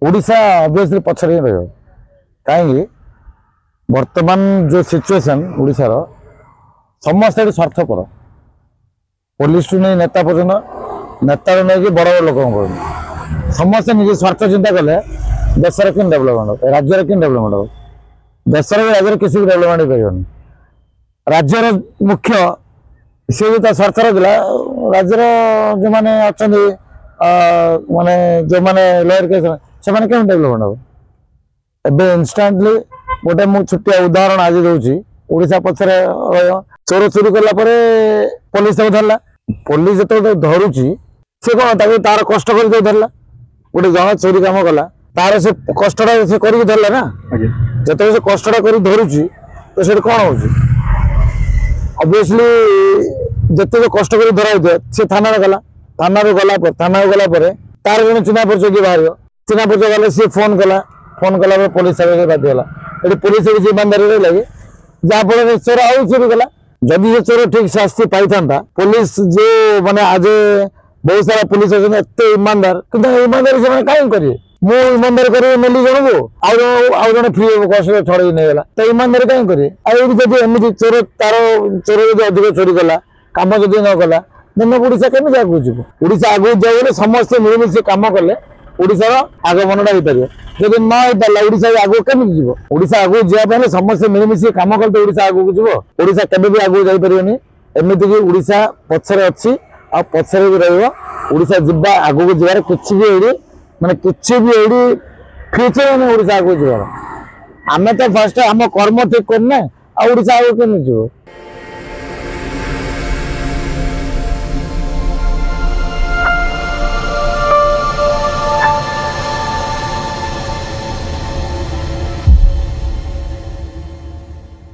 Odisha obviously पछरे रहियो कहीं वर्तमान जो सिचुएशन ओडिशार समस्त स्वार्थपर पुलिस टू नहीं नेता पर्यटन नेता नहीं कि बड़ बड़ लोक समस्त निज स्वार्थ चिंता कले देशर कि डेभलपमेंट राज्यर कि डेभलपमेंट हो देशर राज्य किसी भी डेभलपमेंट हो पार राज्यर मुख्य सी जो स्वार्थ रखा राज्यर जो मैंने अच्छा माने जो मैंने लोअर केस से डेभलपमेंट हो एबे इंस्टांटली गोटे मु छुटिया उदाहरण आज दूसरी ओडिशा पछरे चोर चोरी कला पुलिस धरला पुलिस जो धरुची सी कौन तार कष्ट कर धरला गोटे जन चोरी काम कला तार से कष्टा से कर धरला ना जो से कष्टा कर धरुची तो से कौन हो जिते जो कष्ट कर धरा सी थाना गला थाना गला तार जन चिन्हा परिचय किए बाहर चिन्हा परिचय गले सी फोन कला पुलिस बाध्यला ये पुलिस ईमानदारी रही लगे जहाँफल चोर आउ चोरी कला जदि चोर ठीक शास्ति पाई था पुलिस जो माने आज बहुत सारा पुलिस अच्छे ईमानदार कि ईमानदारी से कहीं करेंगे मु ईमानदारी करेंगे नेली जन को आउ जन फ्री कष्ट छड़े नहीं तो ईमानदारी कहीं करेंगे जब एमती चोर तार चोर जो अधिक चोरी कला कम जदि न कला देन ओडिशा केमी आगे जीव ओडिशा आगे जाए समस्ते मिलमिशि कम कले ओडिशार आगमनटा हो पार जब न हो पारा ओडिशा आगे केमी जीव ओडिशा आगे जावाई समस्ते मिलमिशि कम कले तो ओडिशा आगे जीव ओडिशा केबे भी आगे जापरियोनी एमती कि ओडिशा पछरे अच्छी आ पछरे भी रोडिशा जीवा आगे जीवार किसी भी एडी माने किसी भी एडी फ्यूचर नहीं ओडिशा आगे जीवार आमे तो फर्स्ट आम कर्म ठीक करने आ ओडिशा आगे केमी जीव।